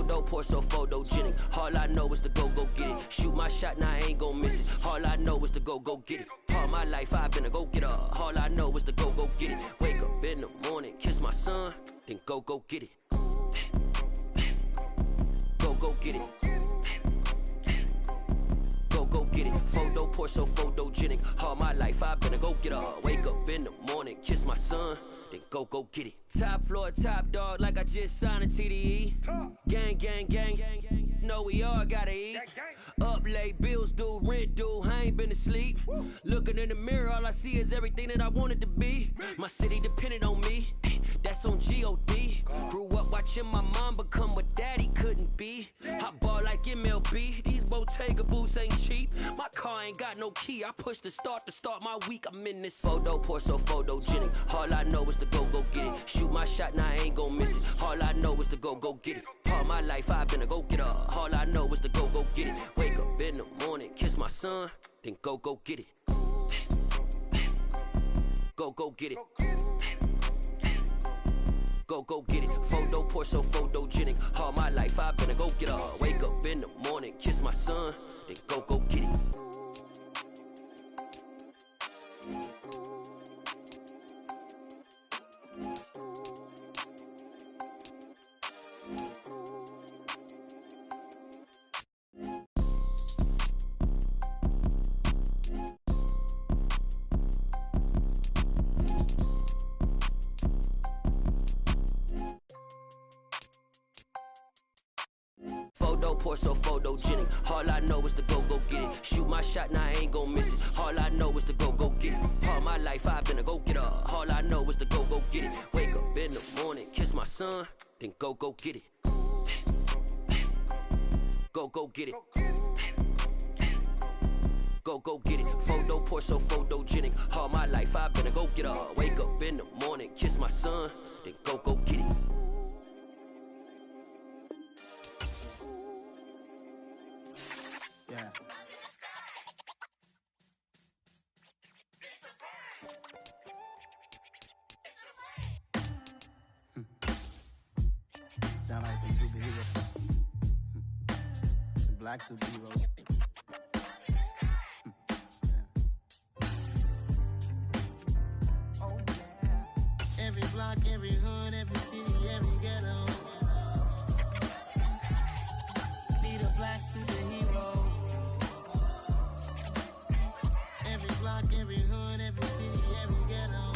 Photo poor, so photogenic. All I know is to go get it. Shoot my shot, now I ain't gon' miss it. All I know is to go get it. All my life I've been a go-getter. All I know is to go get it. Wake up in the morning, kiss my son, then go get it. Go get it. Go get it. Photo poor, so photogenic. All my life I've been a go-getter. Wake up in the morning, kiss my son, then go get it. Top floor, top dog, like I just signed a TDE. Gang. Know we all gotta eat. Up late, bills due, rent due, I ain't been asleep. Looking in the mirror, all I see is everything that I wanted to be. My city depended on me, that's on G.O.D. Grew up watching my mom become what daddy couldn't be. I ball like MLB, these Bottega boots ain't cheap. My car ain't got no key, I push the start to start my week. I'm in this photo poor, so photogenic. All I know is to go get it. Shoot my shot, now I ain't gon' miss it. All I know is to go get it. All my life I've been a go-getter. All I know is to go get it. Wake up in the morning, kiss my son, then go get it. Go get it. Go get it. Photo poor, so photogenic. All my life I've been a go-getter. Wake up in the morning, kiss my son, then go get it. Photo poor, so photogenic. All I know is to go get it. Shoot my shot, now I ain't gon' miss it. All I know is to go get it. All my life I've been a go-getter. All I know is to go get it. Wake up in the morning, kiss my son, then go get it. Go get it. Go get it. Photo poor, so photogenic. All my life I've been a go-getter. Wake up in the morning, kiss my son, then go get it. Yeah. Sound like some superheroes. Some black superheroes. Oh, yeah. Every block, every hood, every city, every ghetto. Need a black superhero. Every block, every hood, every city, every ghetto.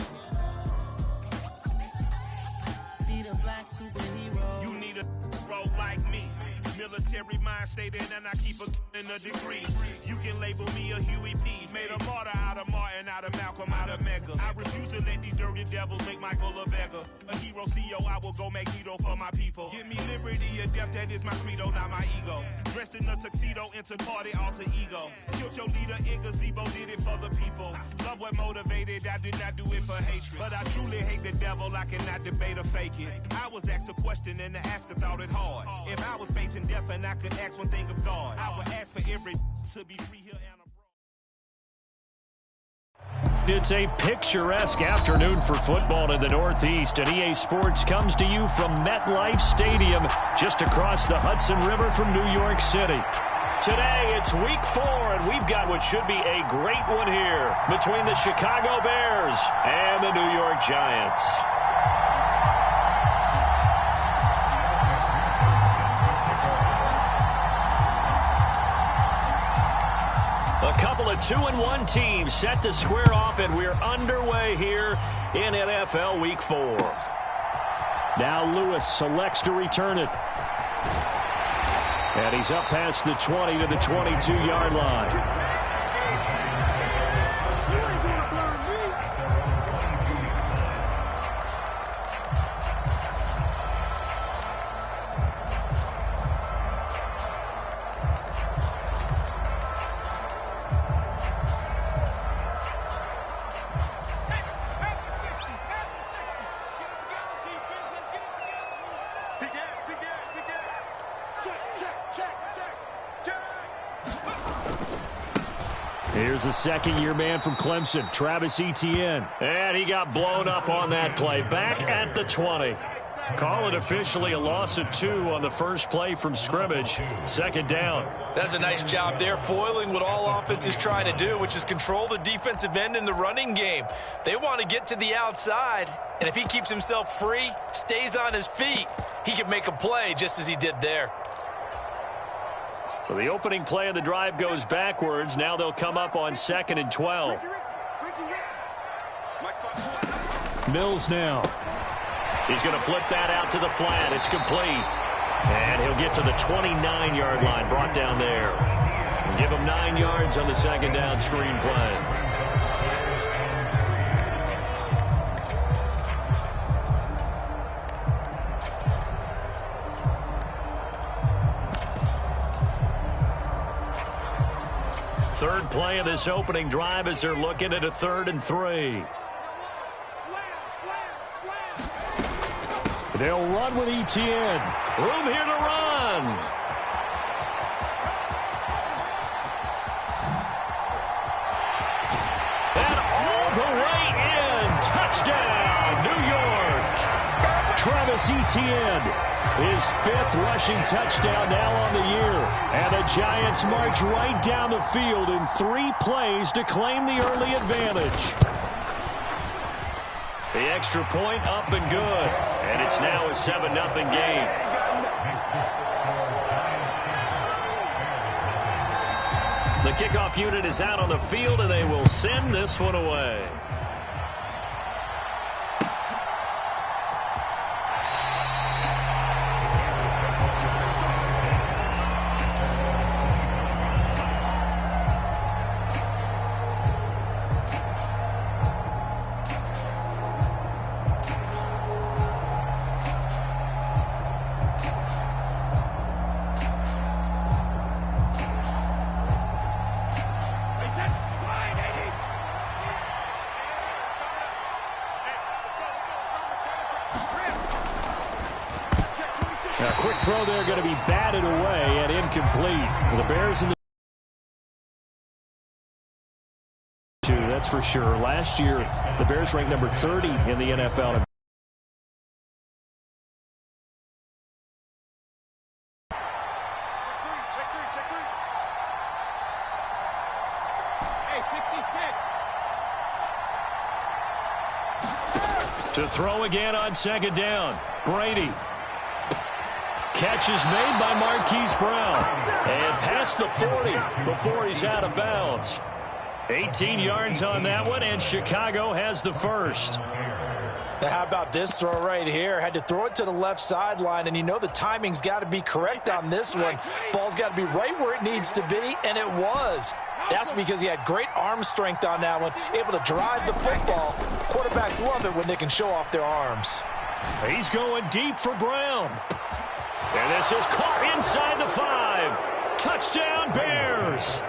Need a black superhero. You need a bro like me. Military mind stated, and I keep in a degree. You can label me a Huey P. Made a martyr out of Martin, out of Malcolm, out of Mega. I refuse to let these dirty devils make Michael a beggar. A hero CEO, I will go Magneto for my people. Give me liberty or death, that is my credo, not my ego. Dressed in a tuxedo, enter party, alter ego. Killed your leader in gazebo, did it for the people. Love what motivated, I did not do it for hatred. But I truly hate the devil, I cannot debate or fake it. I was asked a question and the asker thought it hard. If I was facing death and I could ask one thing of God, I would ask for every to be free here and abroad. It's a picturesque afternoon for football in the Northeast, and EA Sports comes to you from MetLife Stadium, just across the Hudson River from New York City. Today, it's Week 4, and we've got what should be a great one here between the Chicago Bears and the New York Giants. A couple of 2-1 teams set to square off, and we're underway here in NFL Week 4. Now Lewis selects to return it. And he's up past the 20 to the 22-yard line. Here's the second-year man from Clemson, Travis Etienne. And he got blown up on that play. Back at the 20. Call it officially a loss of 2 on the first play from scrimmage. Second down. That's a nice job there, foiling what all offense is trying to do, which is control the defensive end in the running game. They want to get to the outside, and if he keeps himself free, stays on his feet, he can make a play just as he did there. So the opening play of the drive goes backwards. Now they'll come up on 2nd and 12. Mills now. He's going to flip that out to the flat. It's complete. And he'll get to the 29-yard line, brought down there. And give him 9 yards on the second down screen play. Third play of this opening drive as they're looking at a 3rd and 3. They'll run with Etienne. Room here to run. And all the way in. Touchdown, New York. Travis Etienne, his 5th rushing touchdown now on the year. And the Giants march right down the field in 3 plays to claim the early advantage. The extra point up and good. And it's now a 7-0 game. The kickoff unit is out on the field, and they will send this one away. A quick throw there going to be batted away and incomplete. The Bears in the that's for sure. Last year, the Bears ranked number 30 in the NFL. To throw again on second down. Brady. Catch is made by Marquise Brown. And past the 40 before he's out of bounds. 18 yards on that one, and Chicago has the first. Now, how about this throw right here? Had to throw it to the left sideline, and you know the timing's got to be correct on this one. Ball's got to be right where it needs to be, and it was. That's because he had great arm strength on that one, able to drive the football. Quarterbacks love it when they can show off their arms. He's going deep for Brown. And this is caught inside the 5. Touchdown, Bears.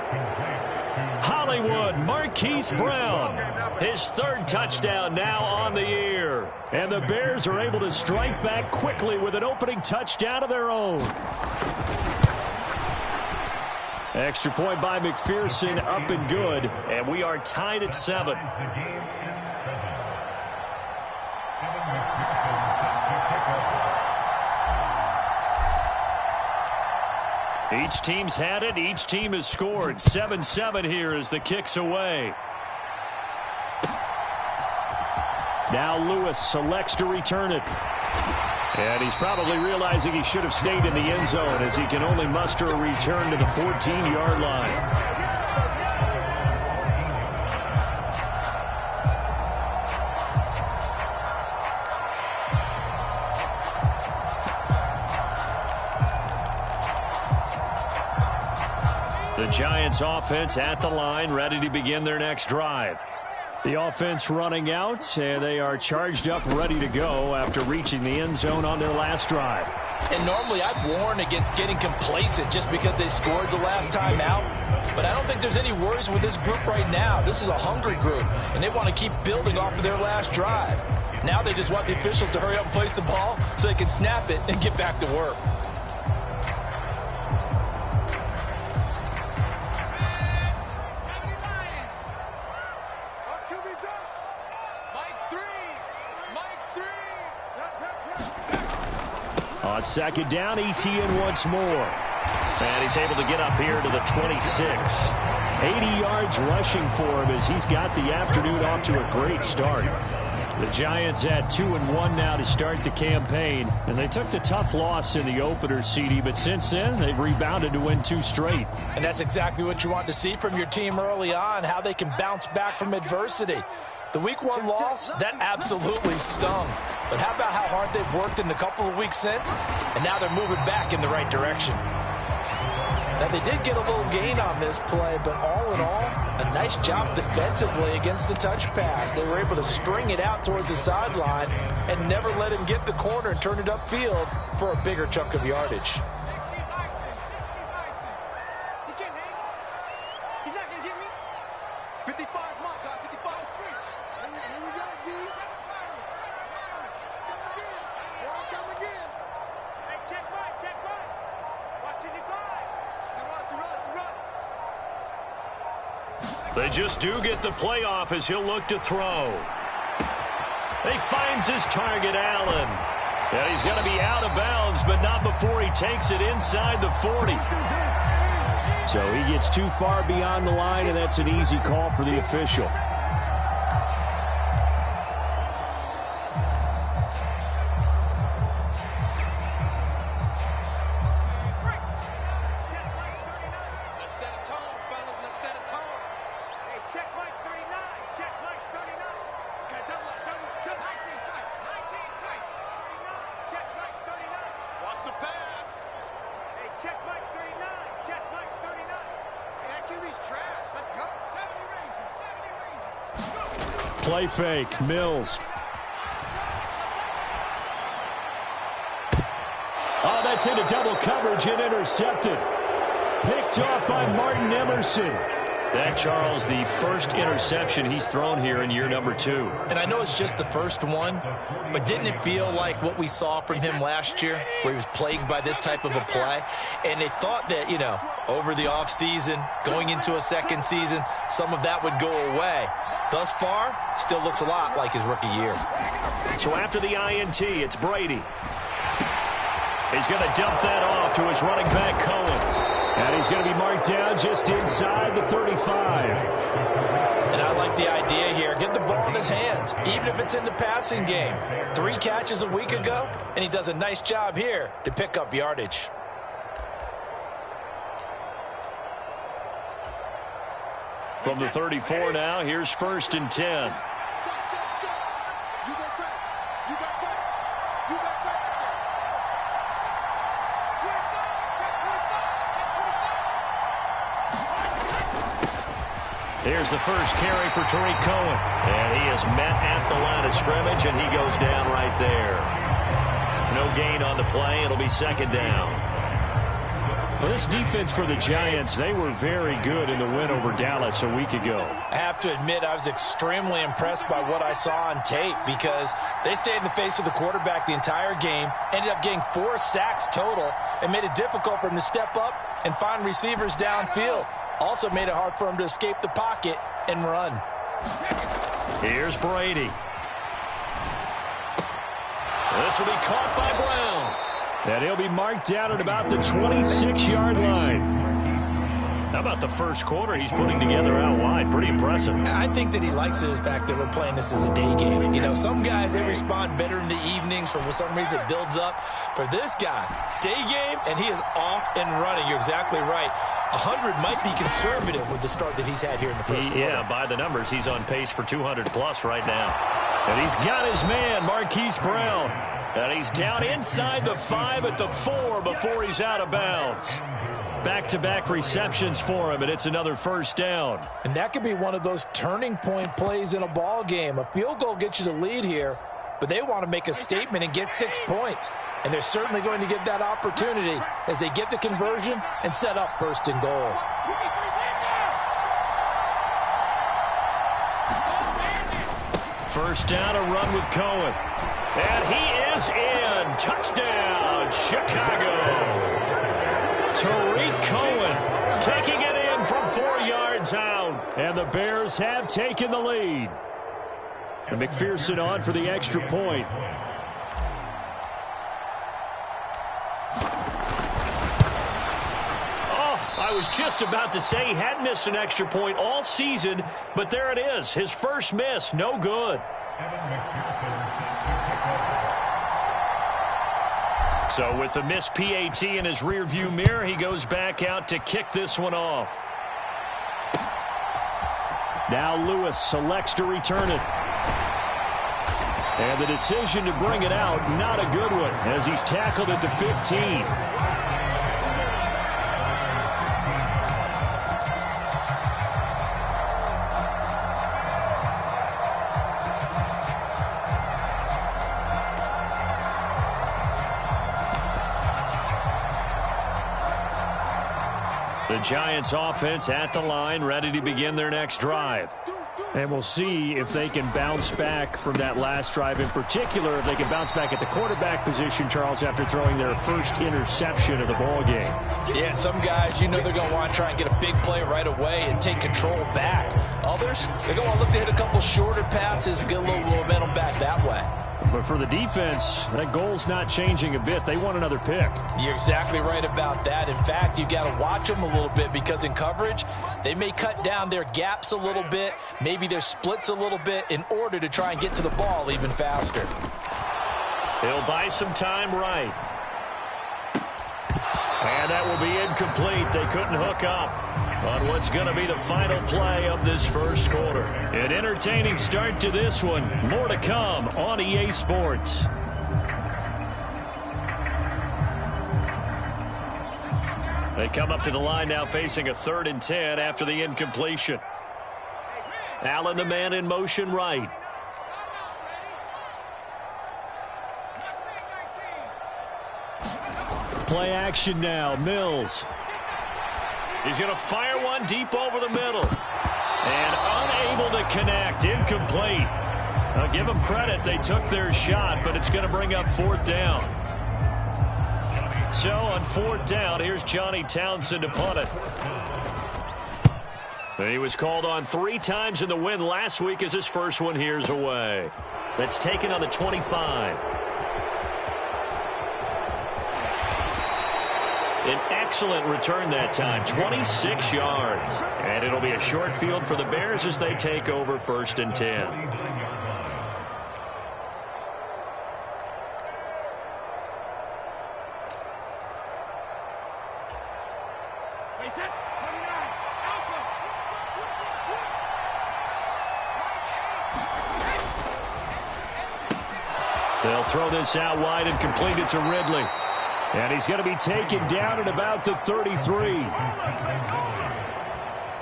Hollywood, Marquise Brown. His 3rd touchdown now on the year. And the Bears are able to strike back quickly with an opening touchdown of their own. Extra point by McPherson, up and good. And we are tied at 7. Each team's had it. Each team has scored. 7-7 here as the kick's away. Now Lewis selects to return it. And he's probably realizing he should have stayed in the end zone as he can only muster a return to the 14-yard line. The Giants offense at the line, ready to begin their next drive. The offense running out, and they are charged up, ready to go after reaching the end zone on their last drive. And normally I'd warn against getting complacent just because they scored the last time out. But I don't think there's any worries with this group right now. This is a hungry group, and they want to keep building off of their last drive. Now they just want the officials to hurry up and place the ball so they can snap it and get back to work. On second down, ETN once more. And he's able to get up here to the 26. 80 yards rushing for him as he's got the afternoon off to a great start. The Giants at 2-1 now to start the campaign. And they took the tough loss in the opener, CD, but since then they've rebounded to win 2 straight. And that's exactly what you want to see from your team early on, how they can bounce back from adversity. The Week 1 loss, that absolutely stung. But how about how hard they've worked in the couple of weeks since? And now they're moving back in the right direction. Now, they did get a little gain on this play, but all in all, a nice job defensively against the touch pass. They were able to string it out towards the sideline and never let him get the corner and turn it upfield for a bigger chunk of yardage. They just do get the playoff as he'll look to throw. He finds his target, Allen. And he's going to be out of bounds, but not before he takes it inside the 40. So he gets too far beyond the line, and that's an easy call for the official. Play fake, Mills. Oh, that's into double coverage and intercepted. Picked off by Martin Emerson. That, Charles, the first interception he's thrown here in year number 2. And I know it's just the first one, but didn't it feel like what we saw from him last year, where he was plagued by this type of a play? And they thought that, you know, over the offseason, going into a second season, some of that would go away. Thus far, still looks a lot like his rookie year. So after the INT, it's Brady. He's going to dump that off to his running back, Cohen. And he's going to be marked down just inside the 35. And I like the idea here. Get the ball in his hands, even if it's in the passing game. 3 catches a week ago, and he does a nice job here to pick up yardage. From the 34 now, here's 1st and 10. Here's the first carry for Tariq Cohen. And he is met at the line of scrimmage, and he goes down right there. No gain on the play. It'll be 2nd down. Well, this defense for the Giants, they were very good in the win over Dallas a week ago. I have to admit, I was extremely impressed by what I saw on tape because they stayed in the face of the quarterback the entire game, ended up getting 4 sacks total, and made it difficult for him to step up and find receivers downfield. Also made it hard for him to escape the pocket and run. Here's Brady. This will be caught by Brown. And he'll be marked down at about the 26-yard line. How about the first quarter he's putting together out wide? Pretty impressive. I think that he likes the fact that we're playing this as a day game. You know, some guys, they respond better in the evenings. For some reason, it builds up. For this guy, day game, and he is off and running. You're exactly right. 100 might be conservative with the start that he's had here in the first quarter. Yeah, by the numbers, he's on pace for 200-plus right now. And he's got his man, Marquise Brown. And he's down inside the 5 at the 4 before he's out of bounds. Back-to-back receptions for him, and it's another 1st down. And that could be one of those turning point plays in a ball game. A field goal gets you the lead here, but they want to make a statement and get 6 points. And they're certainly going to get that opportunity as they get the conversion and set up 1st and goal. First down, a run with Cohen. And he is in. Touchdown, Chicago. Tariq Cohen taking it in from 4 yards out. And the Bears have taken the lead. And McPherson on for the extra point. I was just about to say he hadn't missed an extra point all season, but there it is. His first miss, no good. So with the missed PAT in his rearview mirror, he goes back out to kick this one off. Now Lewis selects to return it. And the decision to bring it out, not a good one, as he's tackled at the 15. The Giants offense at the line, ready to begin their next drive. And we'll see if they can bounce back from that last drive, in particular if they can bounce back at the quarterback position, Charles, after throwing their first interception of the ball game. Yeah, some guys, they're going to want to try and get a big play right away and take control back. Others, they're going to look to hit a couple shorter passes and get a little momentum back that way. But for the defense, that goal's not changing a bit. They want another pick. You're exactly right about that. In fact, you've got to watch them a little bit because in coverage, they may cut down their gaps a little bit, maybe their splits a little bit in order to try and get to the ball even faster. He'll buy some time right. And that will be incomplete. They couldn't hook up on what's going to be the final play of this first quarter. An entertaining start to this one. More to come on EA Sports. They come up to the line now facing a 3rd and 10 after the incompletion. Allen, the man in motion right. Play action now. Mills. He's going to fire one deep over the middle. And unable to connect. Incomplete. I'll give them credit. They took their shot, but it's going to bring up 4th down. So on 4th down, here's Johnny Townsend to punt it. He was called on 3 times in the win last week as his first one here's away. That's taken on the 25. An excellent return that time, 26 yards. And it'll be a short field for the Bears as they take over 1st and 10. They'll throw this out wide and complete it to Ridley. And he's going to be taken down at about the 33.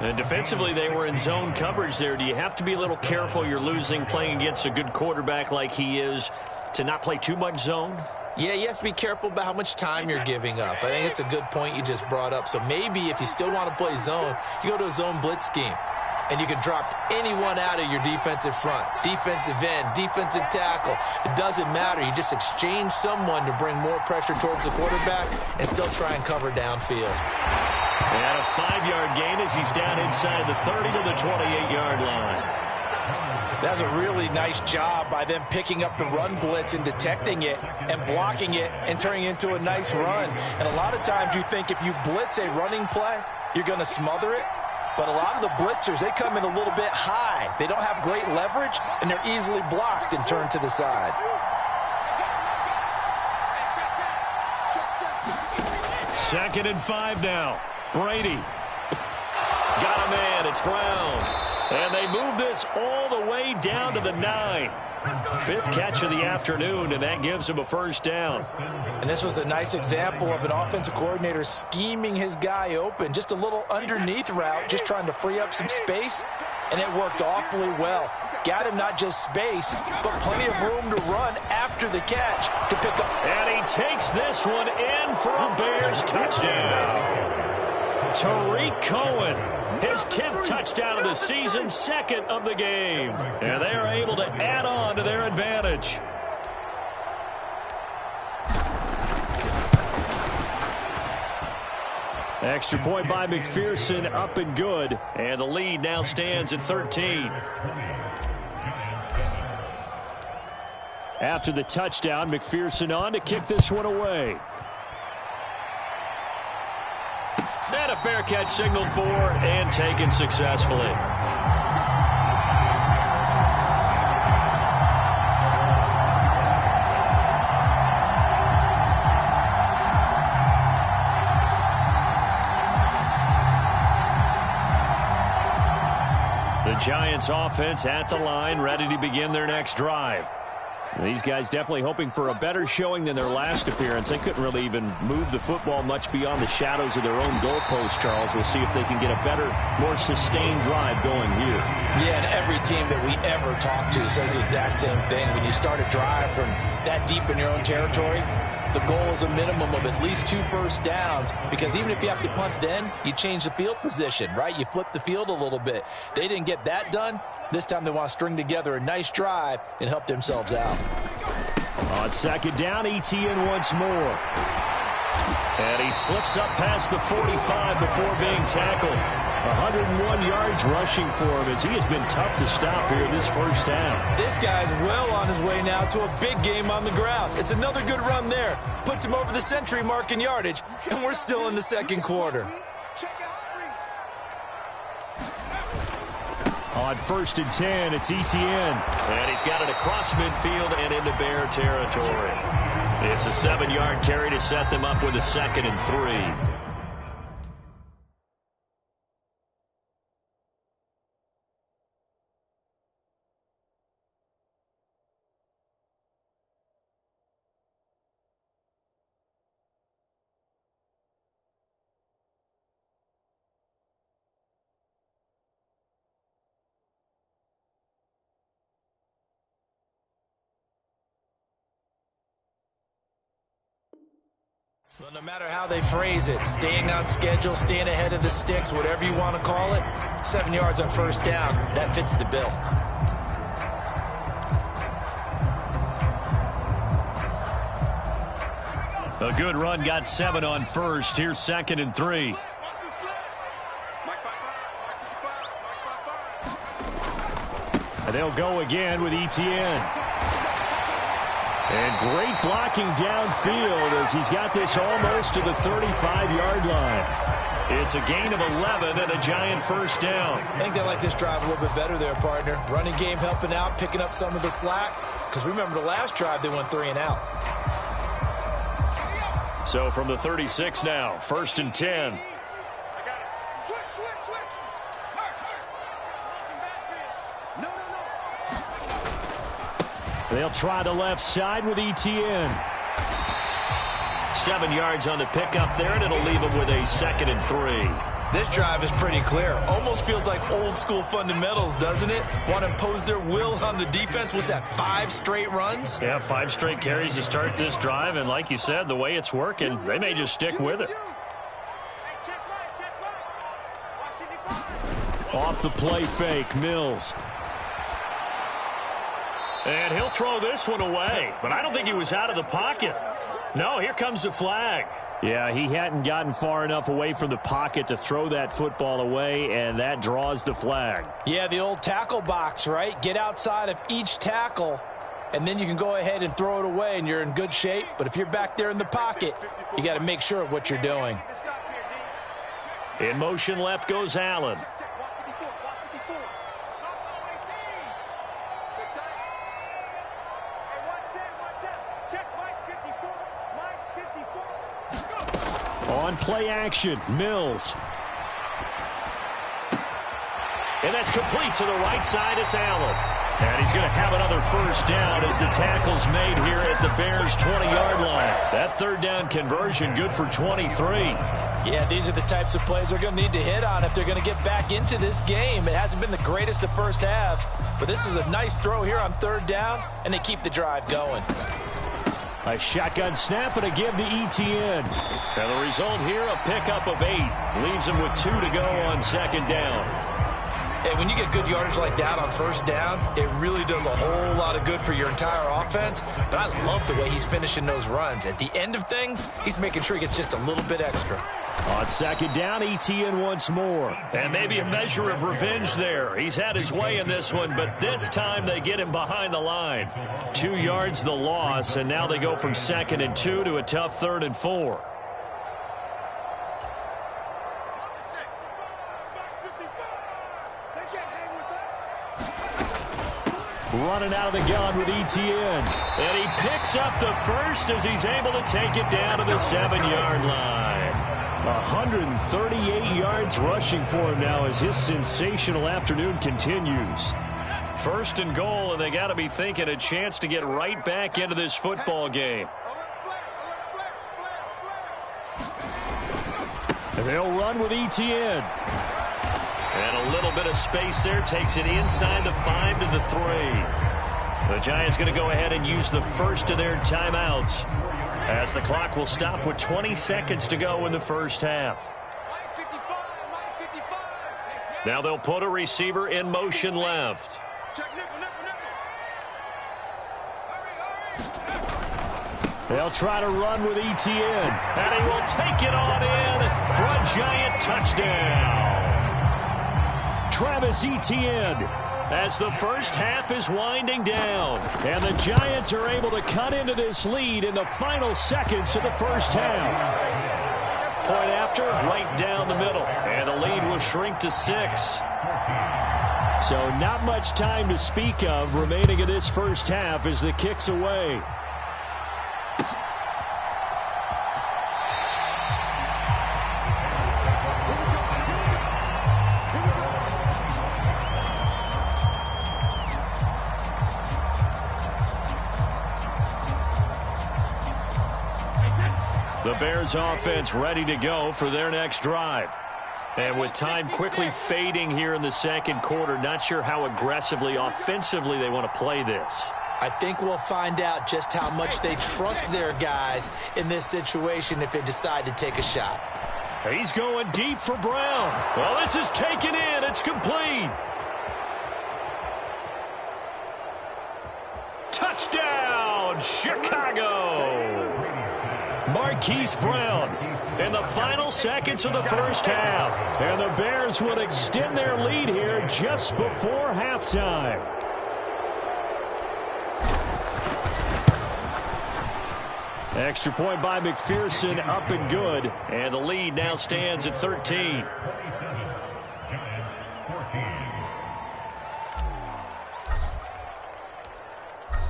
And defensively, they were in zone coverage there. Do you have to be a little careful? You're losing playing against a good quarterback like he is to not play too much zone? Yeah, you have to be careful about how much time you're giving up. I think it's a good point you just brought up. So maybe if you still want to play zone, you go to a zone blitz scheme. And you can drop anyone out of your defensive front, defensive end, defensive tackle. It doesn't matter. You just exchange someone to bring more pressure towards the quarterback and still try and cover downfield. And a 5-yard gain as he's down inside the 30 to the 28-yard line. That's a really nice job by them picking up the run blitz and detecting it and blocking it and turning it into a nice run. And a lot of times you think if you blitz a running play, you're going to smother it. But a lot of the blitzers, they come in a little bit high. They don't have great leverage, and they're easily blocked and turned to the side. Second and 5 now. Brady. Got a man. It's Brown. And they move this all the way down to the 9. 5th catch of the afternoon, and that gives him a 1st down. And this was a nice example of an offensive coordinator scheming his guy open. Just a little underneath route, just trying to free up some space, and it worked awfully well. Got him not just space, but plenty of room to run after the catch to pick up. And he takes this one in for a Bears touchdown. Tariq Cohen, his 10th touchdown of the season, 2nd of the game. And they are able to add on to their advantage. Extra point by McPherson, up and good. And the lead now stands at 13. After the touchdown, McPherson on to kick this one away. And a fair catch signaled for and taken successfully. The Giants offense at the line, ready to begin their next drive. These guys definitely hoping for a better showing than their last appearance. They couldn't really even move the football much beyond the shadows of their own goalpost, Charles. We'll see if they can get a better, more sustained drive going here. Yeah, and every team that we ever talk to says the exact same thing. When you start a drive from that deep in your own territory, the goal is a minimum of at least 2 first downs, because even if you have to punt then, you change the field position, right? You flip the field a little bit. They didn't get that done. This time they want to string together a nice drive and help themselves out. On second down, Etienne once more. And he slips up past the 45 before being tackled. 101 yards rushing for him as he has been tough to stop here this first half. This guy's well on his way now to a big game on the ground. It's another good run there. Puts him over the century mark in yardage, and we're still in the second quarter. On 1st and 10, it's Etienne. And he's got it across midfield and into Bear territory. It's a 7-yard carry to set them up with a 2nd and 3. Well, no matter how they phrase it, staying on schedule, staying ahead of the sticks, whatever you want to call it, 7 yards on first down, that fits the bill. A good run got 7 on first. Here's 2nd and 3. And they'll go again with Etienne. And great blocking downfield as he's got this almost to the 35-yard line. It's a gain of 11 and a Giant first down. I think they like this drive a little bit better there, partner. Running game helping out, picking up some of the slack. Because remember the last drive, they went 3 and out. So from the 36 now, 1st and 10. They'll try the left side with Etienne. 7 yards on the pickup there, and it'll leave him with a 2nd and 3. This drive is pretty clear. Almost feels like old school fundamentals, doesn't it? Want to impose their will on the defense. What's that, 5 straight runs? Yeah, 5 straight carries to start this drive, and like you said, the way it's working, they may just stick with it. Off the play fake, Mills. And he'll throw this one away, but I don't think he was out of the pocket. No, here comes the flag. Yeah, he hadn't gotten far enough away from the pocket to throw that football away, and that draws the flag. Yeah, the old tackle box, right? Get outside of each tackle, and then you can go ahead and throw it away, and you're in good shape. But if you're back there in the pocket, you got to make sure of what you're doing. In motion left goes Allen. On play action, Mills. And that's complete to the right side. It's Allen. And he's going to have another first down as the tackle's made here at the Bears' 20-yard line. That 3rd down conversion good for 23. Yeah, these are the types of plays they're going to need to hit on if they're going to get back into this game. It hasn't been the greatest of first halves, but this is a nice throw here on 3rd down, and they keep the drive going. A shotgun snap and a give to Etienne. And the result here, a pickup of 8. Leaves him with 2 to go on 2nd down. And when you get good yardage like that on 1st down, it really does a whole lot of good for your entire offense. But I love the way he's finishing those runs. At the end of things, he's making sure he gets just a little bit extra. On 2nd down, Etienne once more. And maybe a measure of revenge there. He's had his way in this one, but this time they get him behind the line. 2 yards the loss, and now they go from 2nd and 2 to a tough 3rd and 4. Running out of the gun with Etienne. And he picks up the first as he's able to take it down to the 7-yard line. 138 yards rushing for him now as his sensational afternoon continues. First and goal, and they got to be thinking a chance to get right back into this football game. And they'll run with Etienne. And a little bit of space there, takes it inside the 5 to the 3. The Giants going to go ahead and use the first of their timeouts as the clock will stop with 20 seconds to go in the first half. Now they'll put a receiver in motion left. They'll try to run with Etienne, and he will take it on in for a Giant touchdown. Travis Etienne, as the first half is winding down, and the Giants are able to cut into this lead in the final seconds of the first half. Point after, right down the middle, and the lead will shrink to 6. So not much time to speak of remaining in this first half as the kick's away. The Bears offense ready to go for their next drive. And with time quickly fading here in the second quarter, not sure how aggressively, offensively they want to play this. I think we'll find out just how much they trust their guys in this situation if they decide to take a shot. He's going deep for Brown. Well, this is taken in. It's complete. Touchdown, Chicago. Marquise Brown in the final seconds of the first half. And the Bears would extend their lead here just before halftime. Extra point by McPherson, up and good. And the lead now stands at 13.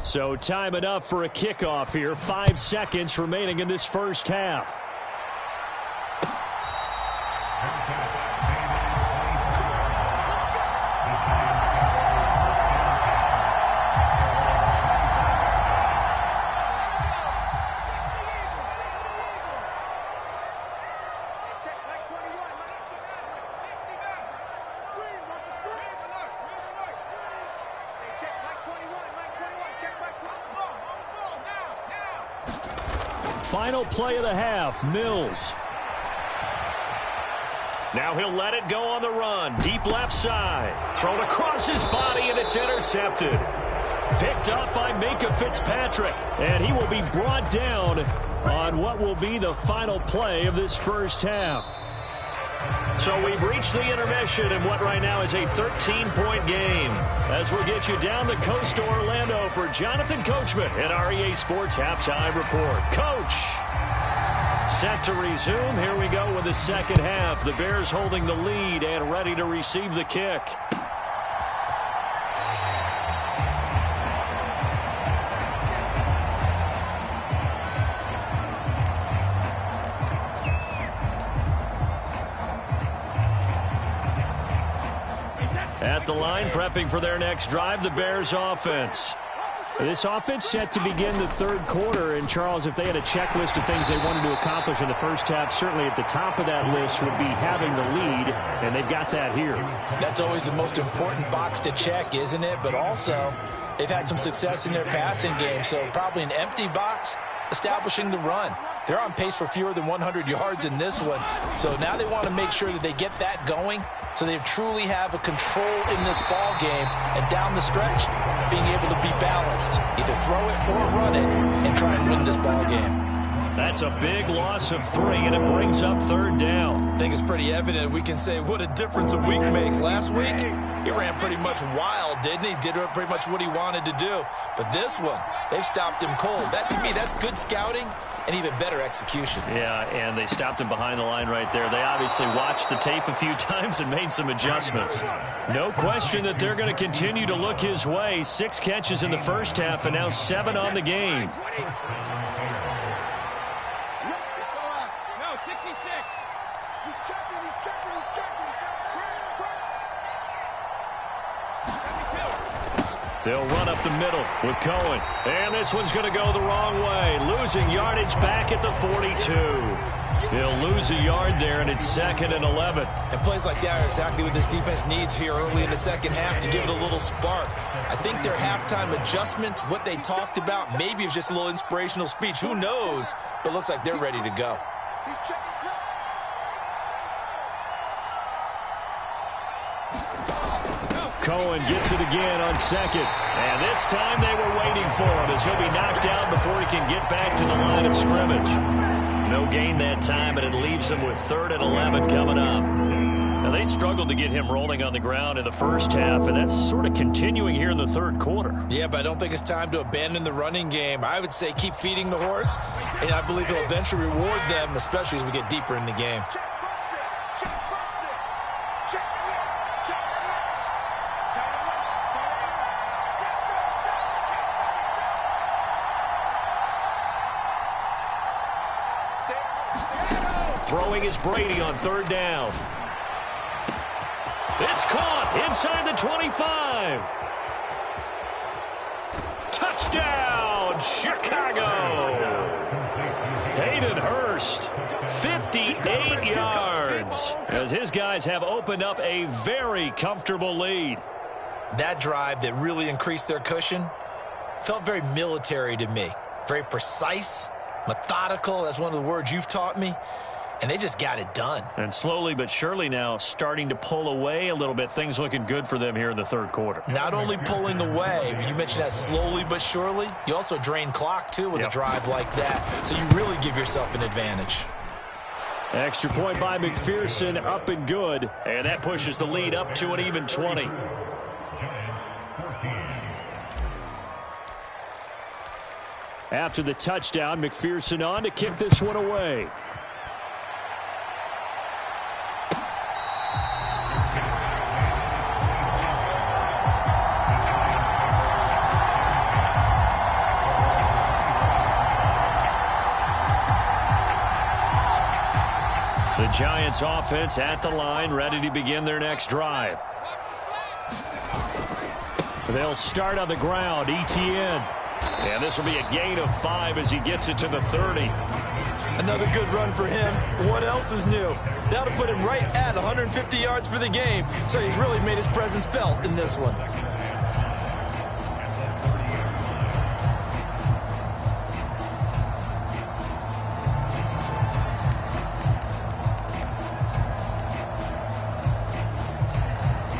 So time enough for a kickoff here. 5 seconds remaining in this first half. Final play of the half, Mills. Now he'll let it go on the run. Deep left side. Thrown across his body, and it's intercepted. Picked up by Minka Fitzpatrick. And he will be brought down on what will be the final play of this first half. So we've reached the intermission in what right now is a 13-point game. As we'll get you down the coast to Orlando for Jonathan Coachman at our EA Sports Halftime Report. Coach, set to resume. Here we go with the second half. The Bears holding the lead and ready to receive the kick. At the line, prepping for their next drive, the Bears offense. This offense set to begin the third quarter. And, Charles, if they had a checklist of things they wanted to accomplish in the first half, certainly at the top of that list would be having the lead, and they've got that here. That's always the most important box to check, isn't it? But also, they've had some success in their passing game, so probably an empty box establishing the run. They're on pace for fewer than 100 yards in this one, so now they want to make sure that they get that going so they truly have a control in this ball game, and down the stretch, being able to be balanced, either throw it or run it, and try and win this ball game. That's a big loss of 3, and it brings up 3rd down. I think it's pretty evident. We can say what a difference a week makes. Last week, he ran pretty much wild, didn't he? Did pretty much what he wanted to do. But this one, they stopped him cold. That, to me, that's good scouting and even better execution. Yeah, and they stopped him behind the line right there. They obviously watched the tape a few times and made some adjustments. No question that they're going to continue to look his way. 6 catches in the first half and now 7 on the game. They'll run up the middle with Cohen. And this one's going to go the wrong way. Losing yardage back at the 42. He'll lose a yard there, and it's 2nd and 11. And plays like that are exactly what this defense needs here early in the second half to give it a little spark. I think their halftime adjustment, what they talked about, maybe it was just a little inspirational speech. Who knows? But looks like they're ready to go. Cohen gets it again on 2nd. And this time they were waiting for him as he'll be knocked down before he can get back to the line of scrimmage. No gain that time, and it leaves him with 3rd and 11 coming up. Now, they struggled to get him rolling on the ground in the first half, and that's sort of continuing here in the 3rd quarter. Yeah, but I don't think it's time to abandon the running game. I would say keep feeding the horse, and I believe he'll eventually reward them, especially as we get deeper in the game. Throwing is Brady on 3rd down. It's caught inside the 25. Touchdown, Chicago. Hayden Hurst, 58 yards, as his guys have opened up a very comfortable lead. That drive that really increased their cushion felt very military to me. Very precise, methodical. That's one of the words you've taught me. And they just got it done. And slowly but surely now starting to pull away a little bit. Things looking good for them here in the 3rd quarter. Not only pulling away, but you mentioned that slowly but surely. You also drain clock, too, with a drive like that. So you really give yourself an advantage. Extra point by McPherson, up and good. And that pushes the lead up to an even 20. After the touchdown, McPherson on to kick this one away. The Giants offense at the line, ready to begin their next drive. They'll start on the ground, Etienne. And this will be a gain of 5 as he gets it to the 30. Another good run for him. What else is new? That'll put him right at 150 yards for the game. So he's really made his presence felt in this one.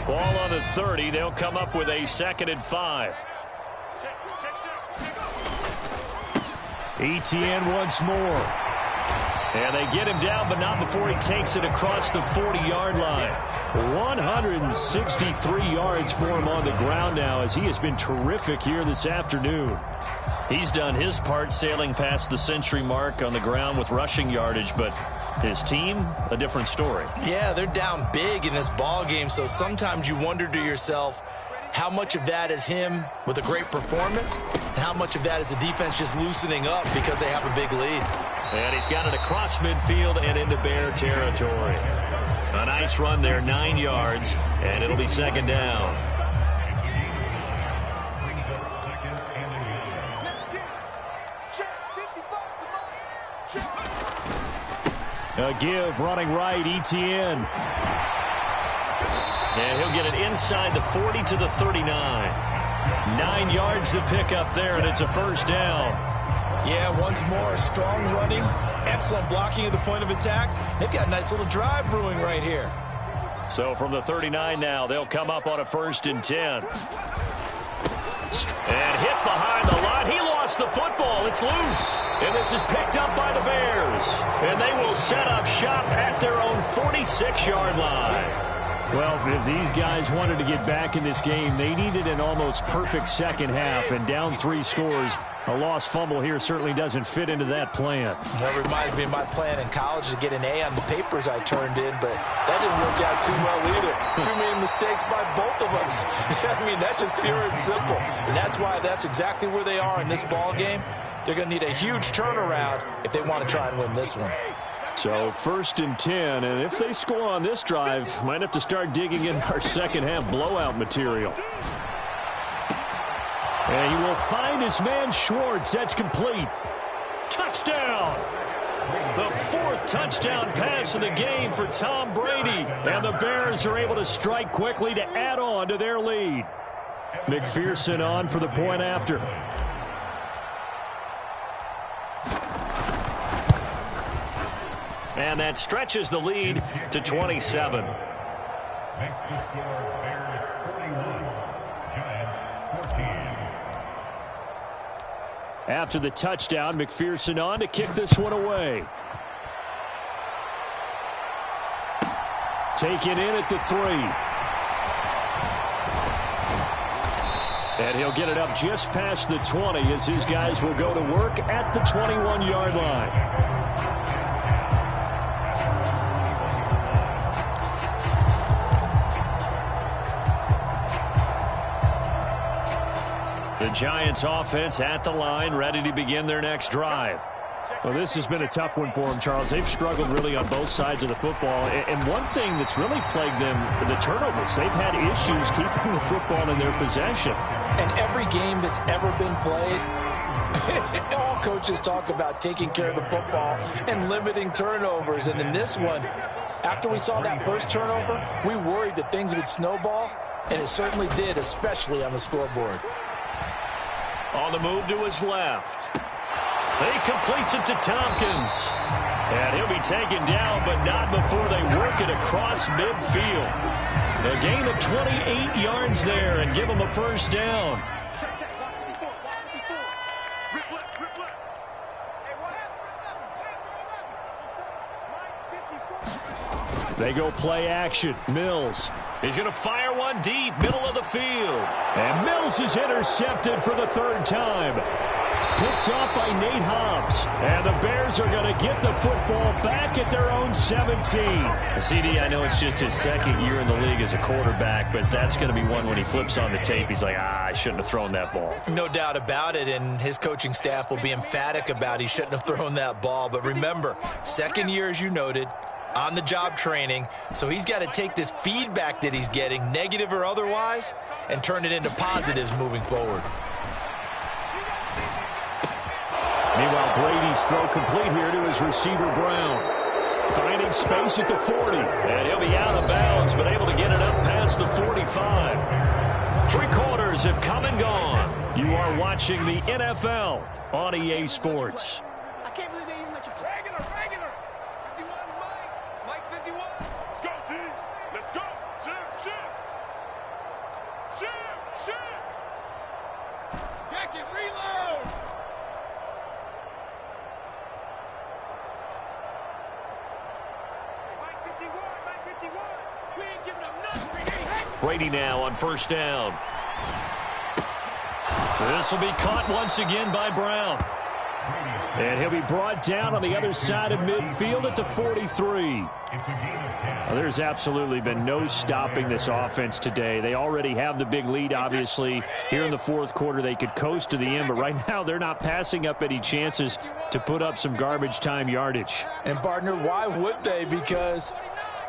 Ball on the 30. They'll come up with a 2nd and 5. Etienne once more. And they get him down, but not before he takes it across the 40-yard line. 163 yards for him on the ground now, as he has been terrific here this afternoon. He's done his part sailing past the century mark on the ground with rushing yardage, but his team, a different story. Yeah, they're down big in this ball game, so sometimes you wonder to yourself, how much of that is him with a great performance, and how much of that is the defense just loosening up because they have a big lead. And he's got it across midfield and into Bear territory. A nice run there, 9 yards, and it'll be 2nd down. A give running right, Etienne. And he'll get it inside the 40 to the 39. 9 yards to pick up there, and it's a 1st down. Yeah, once more, strong running, excellent blocking at the point of attack. They've got a nice little drive brewing right here. So from the 39 now, they'll come up on a 1st and 10. And hit behind the line. He lost lost the football. It's loose. And this is picked up by the Bears. And they will set up shop at their own 46-yard line. Well, if these guys wanted to get back in this game, they needed an almost perfect second half. And down 3 scores, a lost fumble here certainly doesn't fit into that plan. That reminds me of my plan in college to get an A on the papers I turned in, but that didn't work out too well either. Too many mistakes by both of us. I mean, that's just pure and simple. And that's why that's exactly where they are in this ball game. They're going to need a huge turnaround if they want to try and win this one. So 1st and 10, and if they score on this drive, might have to start digging in our second half blowout material. And he will find his man Schwartz. That's complete. Touchdown! The 4th touchdown pass of the game for Tom Brady. And the Bears are able to strike quickly to add on to their lead. McPherson on for the point after. And that stretches the lead to 27. Makes the score Bears 41, Giants 14. After the touchdown, McPherson on to kick this one away. Taken in at the 3. And he'll get it up just past the 20 as his guys will go to work at the 21-yard line. The Giants offense at the line, ready to begin their next drive. Well, this has been a tough one for them, Charles. They've struggled really on both sides of the football. And one thing that's really plagued them, the turnovers. They've had issues keeping the football in their possession. And every game that's ever been played, all coaches talk about taking care of the football and limiting turnovers. And in this one, after we saw that first turnover, we worried that things would snowball, and it certainly did, especially on the scoreboard. On the move to his left. He completes it to Tompkins. And he'll be taken down, but not before they work it across midfield. A gain of 28 yards there and give him a first down. They go play action. Mills. He's going to fire one deep, middle of the field. And Mills is intercepted for the 3rd time. Picked off by Nate Hobbs. And the Bears are going to get the football back at their own 17. CD, I know it's just his 2nd year in the league as a quarterback, but that's going to be one when he flips on the tape. He's like, I shouldn't have thrown that ball. No doubt about it, and his coaching staff will be emphatic about he shouldn't have thrown that ball. But remember, 2nd year, as you noted, on-the-job training, so he's got to take this feedback that he's getting, negative or otherwise, and turn it into positives moving forward. Meanwhile, Brady's throw complete here to his receiver, Brown. Finding space at the 40, and he'll be out of bounds, but able to get it up past the 45. 3 quarters have come and gone. You are watching the NFL on EA Sports. I can't believe they even let you play. Regular. 51, Mike 51. Let's go, D. Let's go. Shit. Jack it, reload. Mike 51. We ain't giving up nothing. Brady now on 1st down. This will be caught once again by Brown. And he'll be brought down on the other side of midfield at the 43. Well, there's absolutely been no stopping this offense today. They already have the big lead, obviously. Here in the 4th quarter, they could coast to the end, but right now they're not passing up any chances to put up some garbage time yardage. And, partner, why would they? Because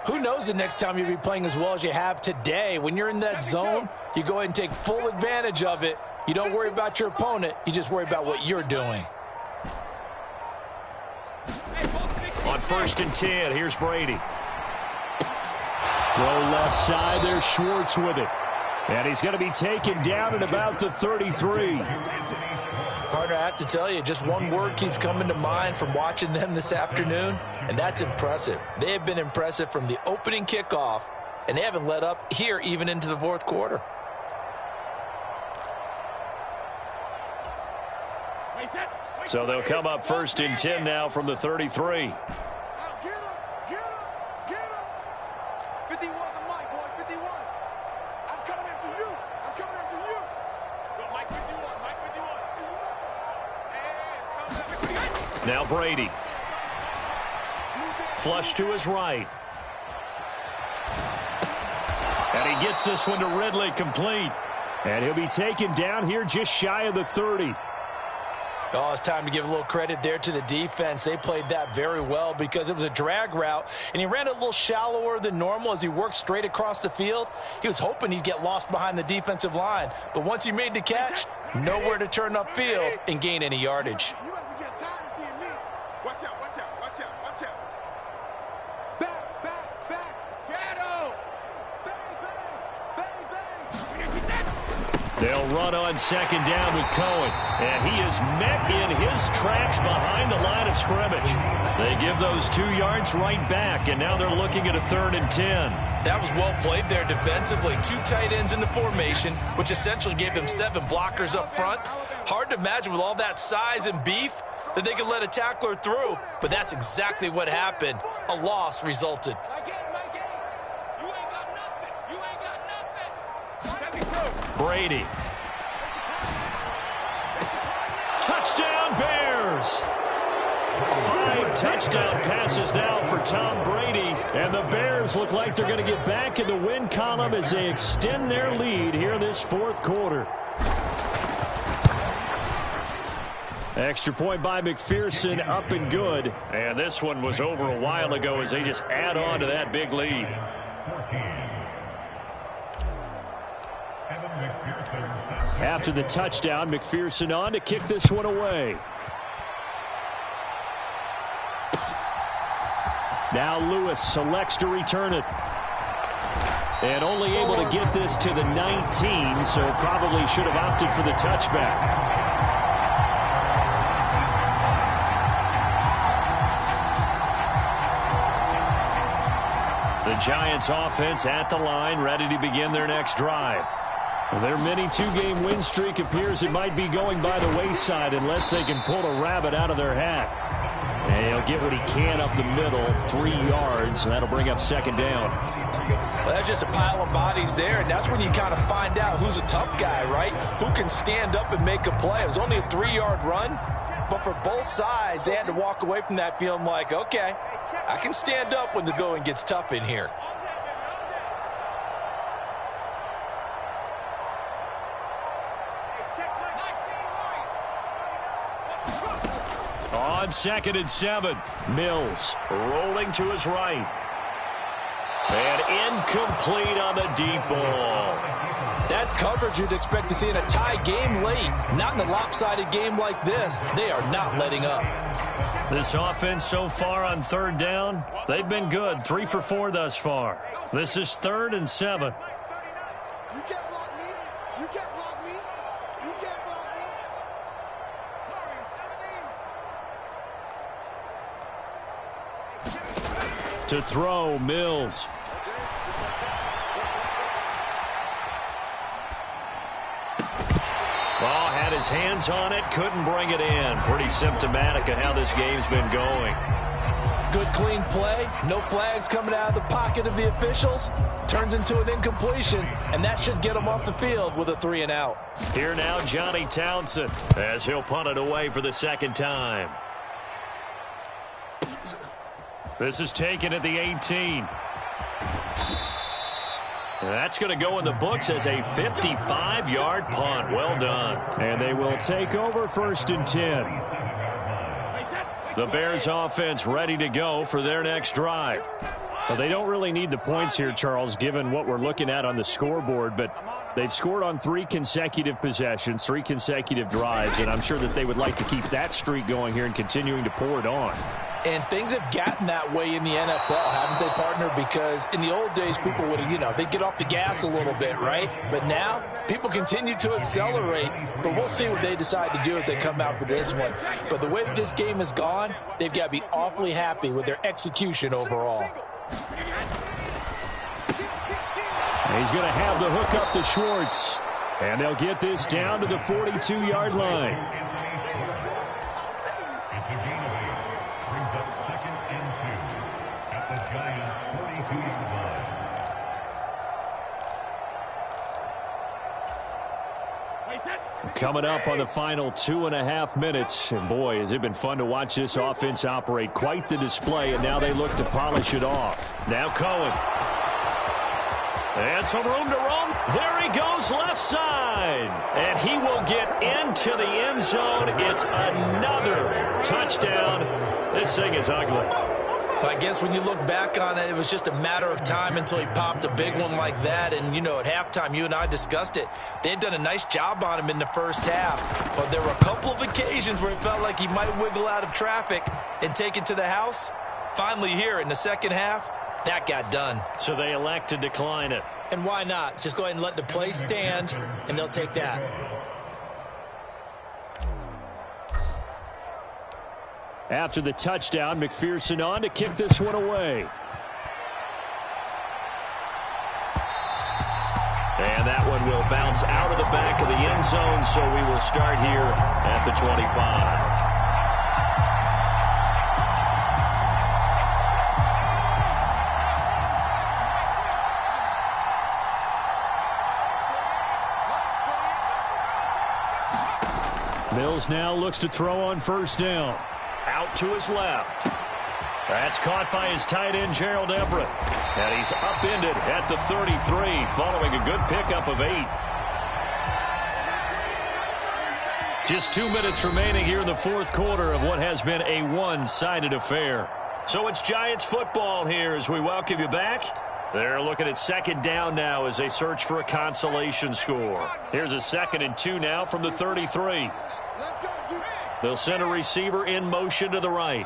who knows the next time you'll be playing as well as you have today. When you're in that zone, you go ahead and take full advantage of it. You don't worry about your opponent. You just worry about what you're doing. On 1st and 10, here's Brady. Throw left side, there's Schwartz with it. And he's going to be taken down at about the 33. Partner, I have to tell you, just one word keeps coming to mind from watching them this afternoon, and that's impressive. They have been impressive from the opening kickoff, and they haven't let up here even into the 4th quarter. So they'll come up 1st and 10 now from the 33. Now Brady. Flush to his right. And he gets this one to Ridley complete. And he'll be taken down here just shy of the 30. Oh, it's time to give a little credit there to the defense. They played that very well because it was a drag route, and he ran it a little shallower than normal as he worked straight across the field. He was hoping he'd get lost behind the defensive line, but once he made the catch, nowhere to turn upfield and gain any yardage. Watch out, watch out, watch out, watch out. Back. Shadow. They'll run on 2nd down with Cohen. And he is met in his tracks behind the line of scrimmage. They give those 2 yards right back, and now they're looking at a 3rd and 10. That was well played there defensively. 2 tight ends in the formation, which essentially gave them 7 blockers up front. Hard to imagine with all that size and beef that they could let a tackler through, but that's exactly what happened. A loss resulted. Brady. Touchdown Bears! 5 touchdown passes now for Tom Brady, and the Bears look like they're going to get back in the win column as they extend their lead here this 4th quarter. Extra point by McPherson, up and good. And this one was over a while ago as they just add on to that big lead. After the touchdown, McPherson on to kick this one away. Now Lewis selects to return it. And only able to get this to the 19, so probably should have opted for the touchback. The Giants offense at the line, ready to begin their next drive. Their mini 2-game win streak appears it might be going by the wayside unless they can pull a rabbit out of their hat. And he'll get what he can up the middle, 3 yards, and that'll bring up 2nd down. Well, that's just a pile of bodies there, and that's when you kind of find out who's a tough guy, right? Who can stand up and make a play. It was only a 3-yard run, but for both sides, they had to walk away from that feeling like, okay, I can stand up when the going gets tough in here. On 2nd and 7, Mills rolling to his right. And incomplete on the deep ball. That's coverage you'd expect to see in a tie game late. Not in a lopsided game like this. They are not letting up. This offense so far on 3rd down, they've been good. 3 for 4 thus far. This is 3rd and 7. You can't block me. You can't block me. You can't block me. To throw, Mills. Well, had his hands on it, couldn't bring it in. Pretty symptomatic of how this game's been going. Good clean play, no flags coming out of the pocket of the officials. Turns into an incompletion, and that should get him off the field with a 3 and out. Here now, Johnny Townsend, as he'll punt it away for the 2nd time. This is taken at the 18. That's going to go in the books as a 55-yard punt. Well done. And they will take over 1st and 10. The Bears offense ready to go for their next drive. Well, they don't really need the points here, Charles, given what we're looking at on the scoreboard, but they've scored on 3 consecutive possessions, 3 consecutive drives, and I'm sure that they would like to keep that streak going here and continuing to pour it on. And things have gotten that way in the NFL, haven't they, partner? Because in the old days, people would, they'd get off the gas a little bit, right? But now, people continue to accelerate, but we'll see what they decide to do as they come out for this one. But the way that this game has gone, they've got to be awfully happy with their execution overall. He's going to have the hook up to Schwartz. And they'll get this down to the 42-yard line. Giants 42-yard line. Coming up on the final 2.5 minutes. And boy, has it been fun to watch this offense operate. Quite the display, and now they look to polish it off. Now Cohen. And some room to roam. There he goes, left side. And he will get into the end zone. It's another touchdown. This thing is ugly. I guess when you look back on it, it was just a matter of time until he popped a big one like that. And, you know, at halftime, you and I discussed it. They had done a nice job on him in the first half. But there were a couple of occasions where it felt like he might wiggle out of traffic and take it to the house. Finally here in the second half, that got done. So they elect to decline it. And why not? Just go ahead and let the play stand, and they'll take that. After the touchdown, McPherson on to kick this one away. And that one will bounce out of the back of the end zone, so we will start here at the 25. Mills now looks to throw on first down. Out to his left. That's caught by his tight end, Gerald Everett. And he's upended at the 33 following a good pickup of 8. Just 2 minutes remaining here in the fourth quarter of what has been a one-sided affair. So it's Giants football here as we welcome you back. They're looking at second down now as they search for a consolation score. Here's a 2nd and 2 now from the 33. They'll send a receiver in motion to the right.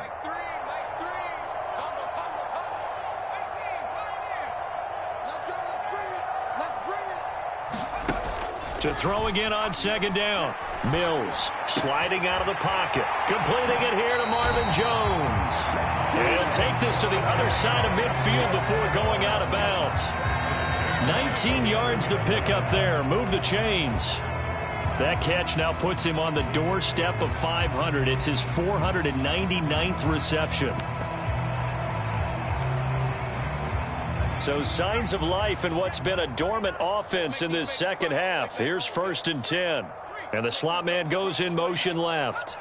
To throw again on second down. Mills sliding out of the pocket. Completing it here to Marvin Jones. And take this to the other side of midfield before going out of bounds. 19 yards to pick up there. Move the chains. That catch now puts him on the doorstep of 500. It's his 499th reception. So signs of life in what's been a dormant offense in this second half. Here's 1st and 10. And the slot man goes in motion left.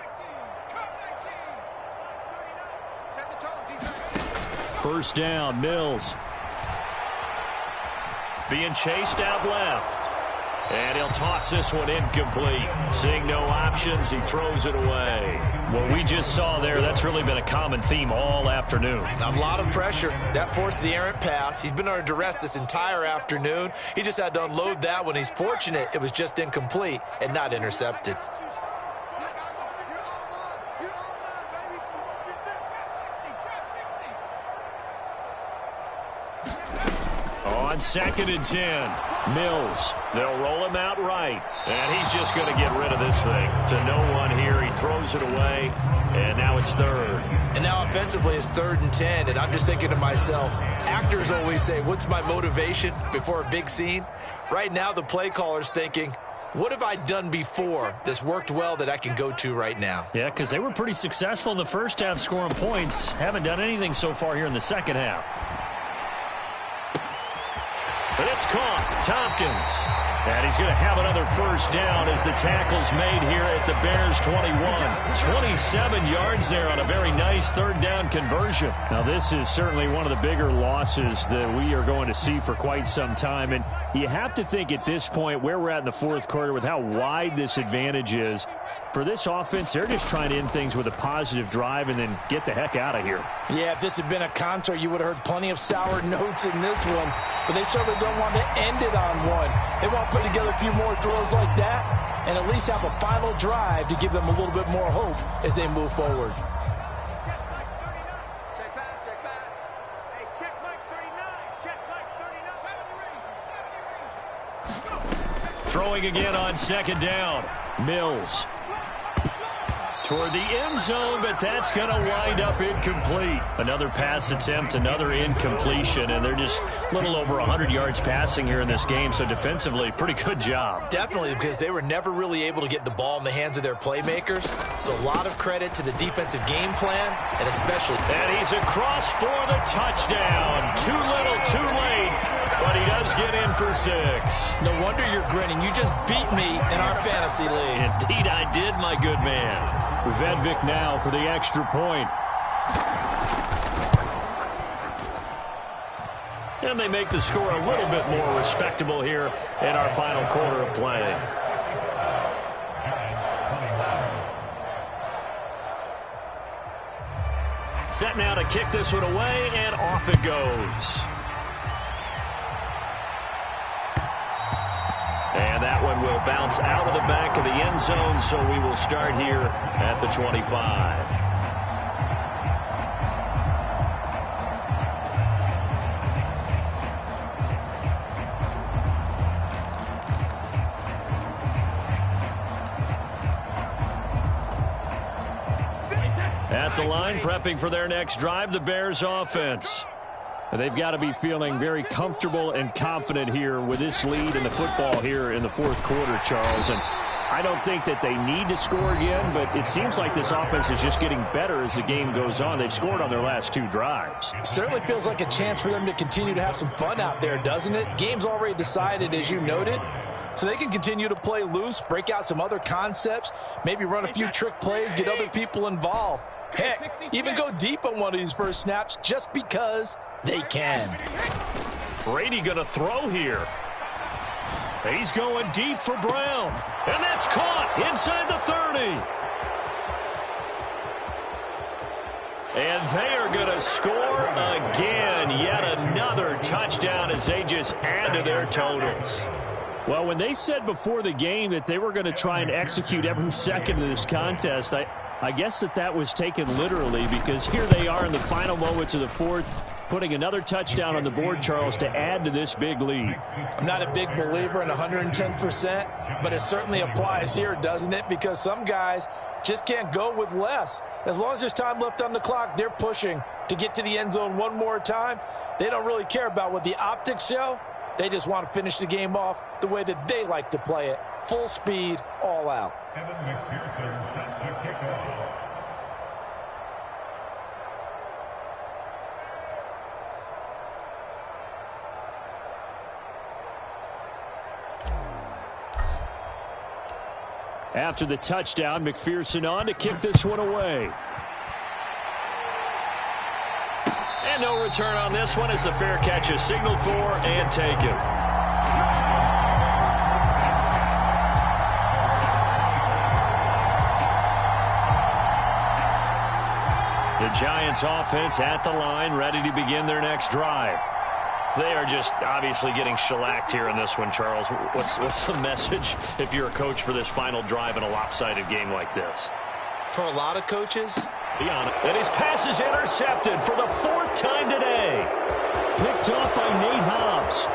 First down, Mills. Being chased out left. And he'll toss this one incomplete. Seeing no options, he throws it away. What we just saw there, that's really been a common theme all afternoon. A lot of pressure. That forced the errant pass. He's been under duress this entire afternoon. He just had to unload that one. He's fortunate it was just incomplete and not intercepted. On 2nd and 10, Mills. They'll roll him out right. And he's just going to get rid of this thing. To no one here. He throws it away. And now it's 3rd. And now offensively it's 3rd and 10. And I'm just thinking to myself, actors always say, what's my motivation before a big scene? Right now the play caller's thinking, what have I done before that's worked well that I can go to right now? Yeah, because they were pretty successful in the first half scoring points. Haven't done anything so far here in the second half. But it's caught. Tompkins. And he's going to have another first down as the tackle's made here at the Bears 21. 27 yards there on a very nice 3rd down conversion. Now, this is certainly one of the bigger losses that we are going to see for quite some time. And you have to think at this point where we're at in the fourth quarter with how wide this advantage is. For this offense, they're just trying to end things with a positive drive and then get the heck out of here. Yeah, if this had been a concert, you would have heard plenty of sour notes in this one. But they certainly don't want to end it on one. They want to put together a few more throws like that and at least have a final drive to give them a little bit more hope as they move forward. Check back. Hey, check Mike 39. Check Mike 39. 70 range. Throwing again on 2nd down. Mills. toward the end zone, but that's going to wind up incomplete. Another pass attempt, another incompletion, and they're just a little over 100 yards passing here in this game, so defensively, pretty good job. Definitely, because they were never really able to get the ball in the hands of their playmakers, so a lot of credit to the defensive game plan, and especially... And he's across for the touchdown. Too little, too late, but he does get in for 6. No wonder you're grinning. You just beat me in our fantasy league. Indeed I did, my good man. Vedvik now for the extra point. And they make the score a little bit more respectable here in our final quarter of play. Set now to kick this one away, and off it goes. And that one will bounce out of the back of the end zone, so we will start here at the 25. At the line, prepping for their next drive, the Bears offense. And they've got to be feeling very comfortable and confident here with this lead in the football here in the fourth quarter, Charles. And I don't think that they need to score again, but it seems like this offense is just getting better as the game goes on. They've scored on their last 2 drives. It certainly feels like a chance for them to continue to have some fun out there, doesn't it? Game's already decided, as you noted. So they can continue to play loose, break out some other concepts, maybe run a few trick plays, get other people involved. Heck, even go deep on one of these first snaps just because they can. Brady going to throw here. He's going deep for Brown. And that's caught inside the 30. And they are going to score again. Yet another touchdown as they just add to their totals. Well, when they said before the game that they were going to try and execute every second of this contest, I guess that was taken literally, because here they are in the final moments of the fourth, putting another touchdown on the board, Charles, to add to this big lead. I'm not a big believer in 110%, but it certainly applies here, doesn't it? Because some guys just can't go with less. As long as there's time left on the clock, they're pushing to get to the end zone one more time. They don't really care about what the optics show. They just want to finish the game off the way that they like to play it. Full speed, all out. Evan McPherson sets the kickoff. After the touchdown, McPherson on to kick this one away. And no return on this one as the fair catch is signaled for and taken. The Giants offense at the line, ready to begin their next drive. They are just obviously getting shellacked here in this one, Charles. What's the message if you're a coach for this final drive in a lopsided game like this? For a lot of coaches, be honest. And his pass is intercepted for the 4th time today. Picked off by Nate Hobbs.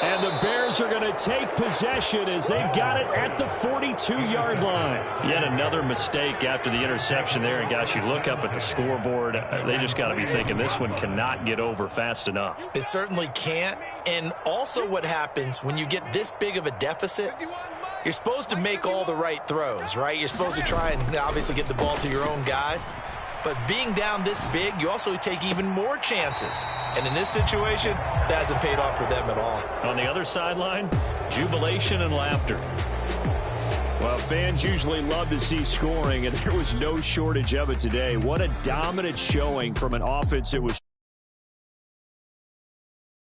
And the Bears are going to take possession as they've got it at the 42-yard line. Yet another mistake after the interception there. And, gosh, you look up at the scoreboard. They just got to be thinking this one cannot get over fast enough. It certainly can't. And also what happens when you get this big of a deficit, you're supposed to make all the right throws, right? You're supposed to try and obviously get the ball to your own guys. But being down this big, you also take even more chances. And in this situation, that hasn't paid off for them at all. On the other sideline, jubilation and laughter. Well, fans usually love to see scoring, and there was no shortage of it today. What a dominant showing from an offense that was